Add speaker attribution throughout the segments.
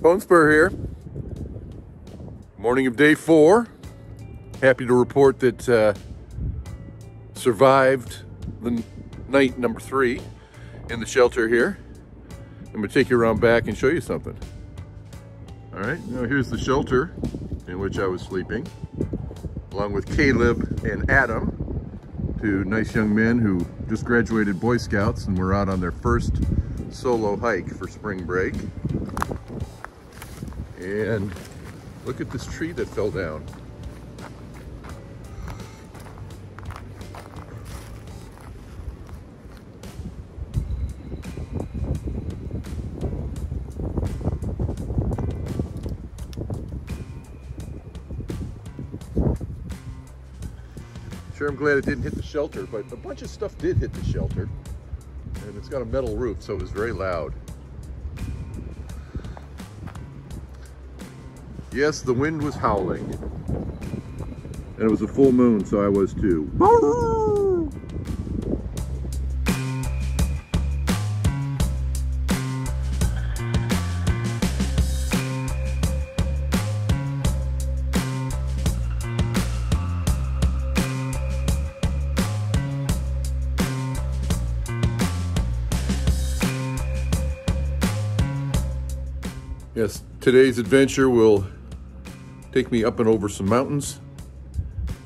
Speaker 1: Bone Spur here. Morning of day 4. Happy to report that survived the night number 3 in the shelter here. I'm gonna take you around back and show you something. All right, now here's the shelter in which I was sleeping, along with Caleb and Adam, two nice young men who just graduated Boy Scouts and were out on their first solo hike for spring break. And look at this tree that fell down. Sure, I'm glad it didn't hit the shelter, but a bunch of stuff did hit the shelter. And it's got a metal roof, so it was very loud. Yes, the wind was howling. And it was a full moon, so I was too. Yes, today's adventure will take me up and over some mountains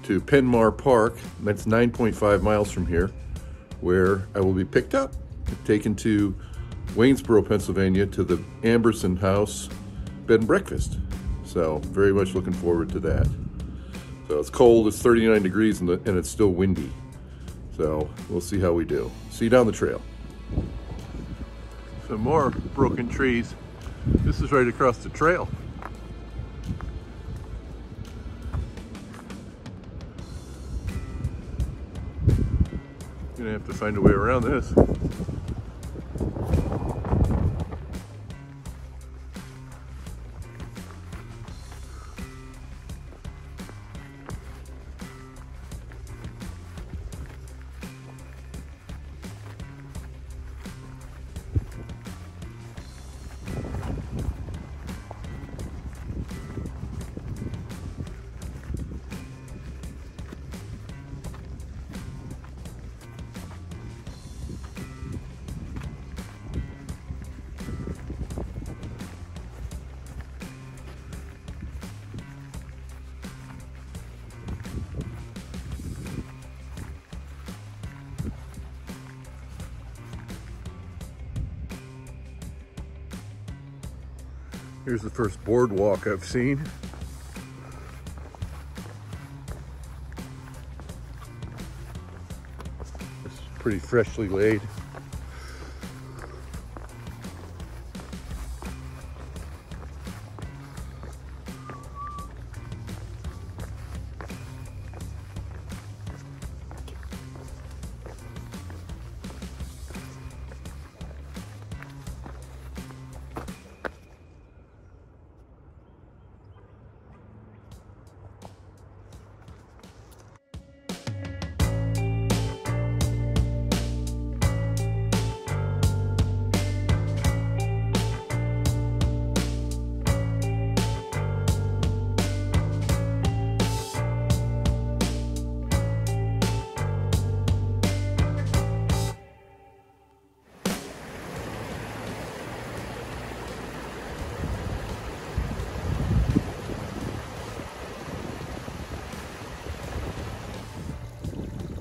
Speaker 1: to Penmar Park. That's 9.5 miles from here, where I will be picked up and taken to Waynesboro, Pennsylvania, to the Amberson House bed and breakfast. So very much looking forward to that. So it's cold, it's 39 degrees and it's still windy. So we'll see how we do. See you down the trail. Some more broken trees. This is right across the trail. Gonna have to find a way around this. Here's the first boardwalk I've seen. It's pretty freshly laid.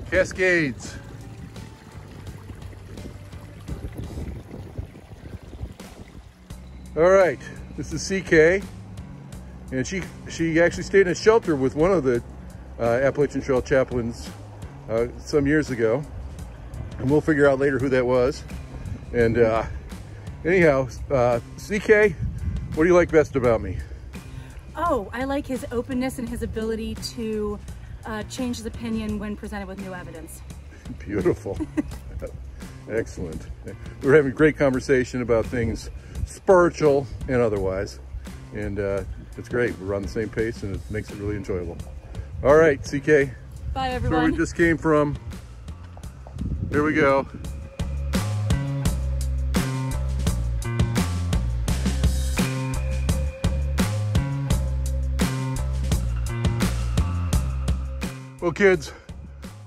Speaker 1: Cascades. All right, this is CK, and she actually stayed in a shelter with one of the Appalachian Trail chaplains some years ago, and we'll figure out later who that was. And anyhow, CK, what do you like best about me?
Speaker 2: Oh, I like his openness and his ability to change his opinion when presented with new evidence.
Speaker 1: Beautiful. Excellent. We're having a great conversation about things spiritual and otherwise, and it's great. We're on the same pace and it makes it really enjoyable. All right, CK.
Speaker 2: Bye, everyone.
Speaker 1: That's where we just came from. Here we go. Well, kids,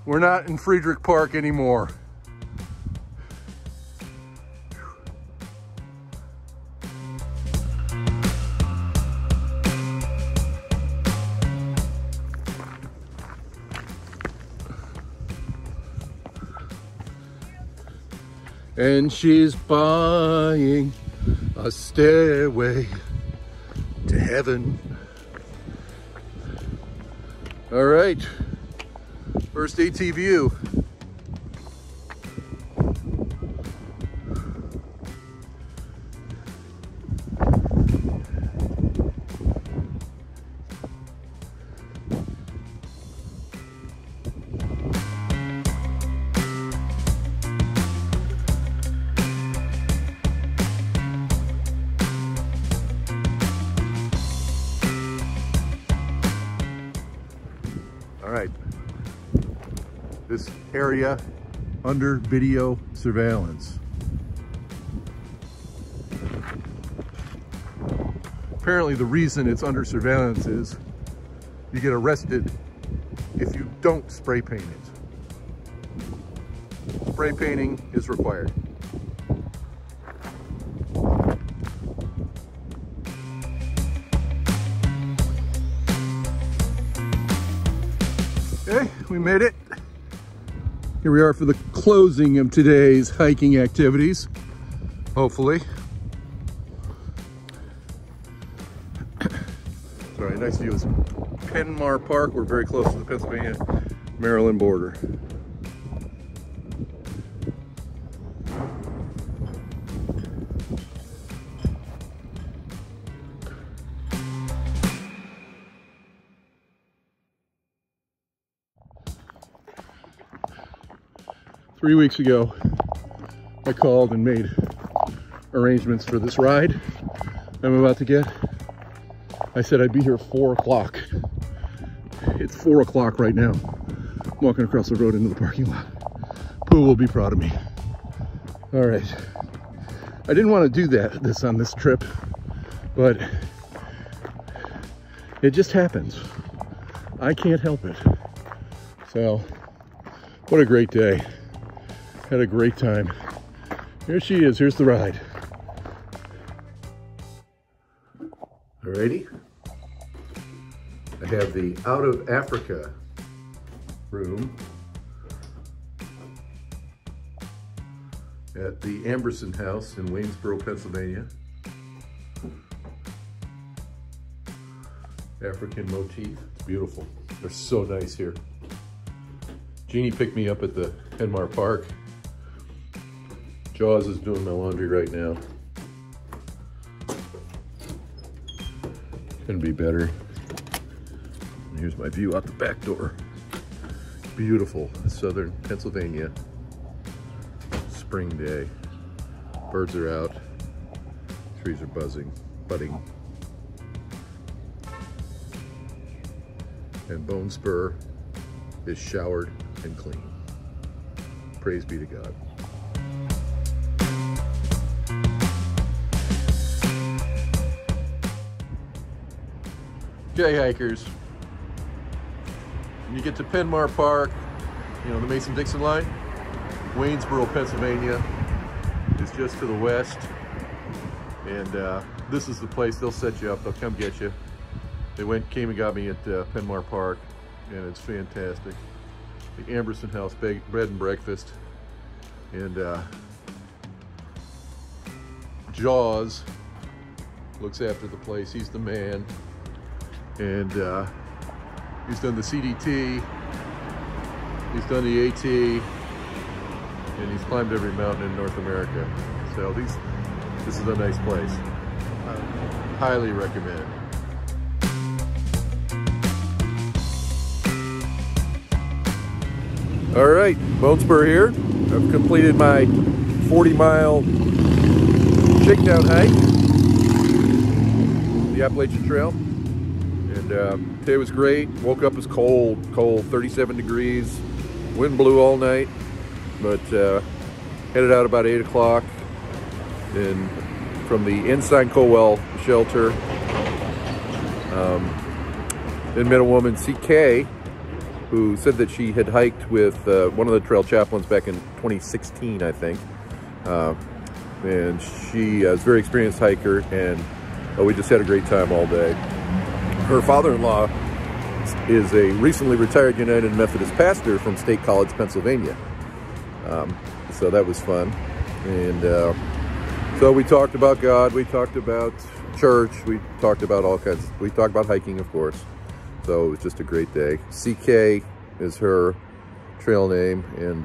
Speaker 1: we're not in Friedrich Park anymore. And she's buying a stairway to heaven. All right, first AT view. All right, this area under video surveillance. Apparently the reason it's under surveillance is you get arrested if you don't spray paint it. Spray painting is required. Okay, we made it. Here we are for the closing of today's hiking activities, hopefully. All right, nice view is Penmar Park. We're very close to the Pennsylvania-Maryland border. Three weeks ago, I called and made arrangements for this ride I'm about to get. I said I'd be here at 4 o'clock. It's 4 o'clock right now. I'm walking across the road into the parking lot. Pooh will be proud of me. All right. I didn't want to do this on this trip, but it just happens. I can't help it. So, what a great day. Had a great time. Here she is, here's the ride. Alrighty. I have the Out of Africa room at the Amberson House in Waynesboro, Pennsylvania. African motif, it's beautiful. They're so nice here. Jeannie picked me up at the Penmar Park. Jaws is doing my laundry right now. Couldn't be better. And here's my view out the back door. Beautiful southern Pennsylvania spring day. Birds are out, trees are budding. And Bone Spur is showered and clean. Praise be to God. Okay, hikers, when you get to Penmar Park, you know, the Mason-Dixon line, Waynesboro, Pennsylvania is just to the west. And this is the place. They'll set you up, they'll come get you. They came and got me at Penmar Park, and it's fantastic. The Amberson House bread and breakfast. And Jaws looks after the place. He's the man. And he's done the CDT, he's done the AT, and he's climbed every mountain in North America. So this is a nice place. Highly recommend. All right, Bone Spur here. I've completed my 40-mile Shakedown hike, the Appalachian Trail. And today was great. Woke up, it was cold, 37 degrees. Wind blew all night, but headed out about 8 o'clock. And from the Ensign Colwell shelter, then met a woman, CK, who said that she had hiked with one of the trail chaplains back in 2016, I think. And she is a very experienced hiker, and we just had a great time all day. Her father-in-law is a recently retired United Methodist pastor from State College, Pennsylvania. So that was fun. And so we talked about God, we talked about church, we talked about all kinds, we talked about hiking, of course. So it was just a great day. CK is her trail name, and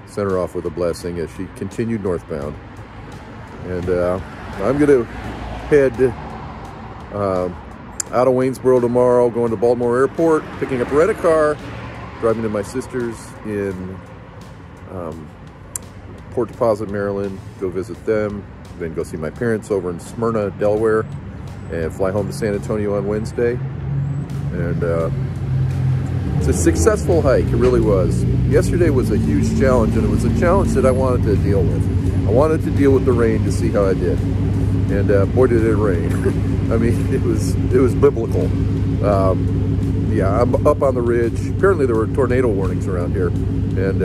Speaker 1: sent her off with a blessing as she continued northbound. And I'm gonna head out of Waynesboro tomorrow, going to Baltimore Airport, picking up a rental car, driving to my sister's in Port Deposit, Maryland, go visit them, then go see my parents over in Smyrna, Delaware, and fly home to San Antonio on Wednesday. And it's a successful hike, it really was. Yesterday was a huge challenge, and it was a challenge that I wanted to deal with. I wanted to deal with the rain to see how I did. And boy, did it rain. I mean, it was biblical. Yeah, I'm up on the ridge. Apparently there were tornado warnings around here, and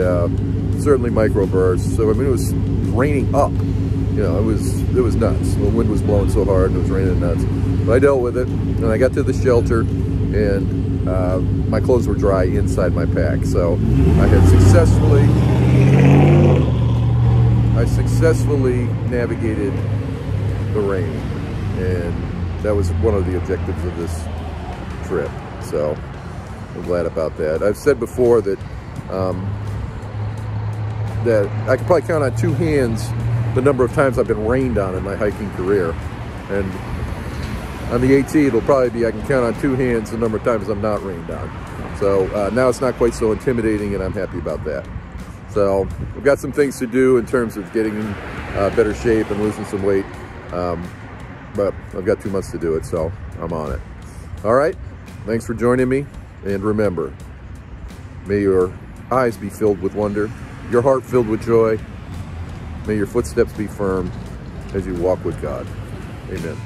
Speaker 1: certainly microbursts. So I mean, it was raining up. You know, it was nuts. The wind was blowing so hard, and it was raining nuts. But I dealt with it, and I got to the shelter, and my clothes were dry inside my pack. So I had successfully navigated the rain, and that was one of the objectives of this trip. So I'm glad about that. I've said before that that I could probably count on two hands the number of times I've been rained on in my hiking career, and on the AT it'll probably be, I can count on two hands the number of times I'm not rained on. So now it's not quite so intimidating, and I'm happy about that. So we've got some things to do in terms of getting in better shape and losing some weight, but I've got 2 months to do it, so I'm on it. All right, thanks for joining me, and remember, may your eyes be filled with wonder, your heart filled with joy. May your footsteps be firm as you walk with God. Amen.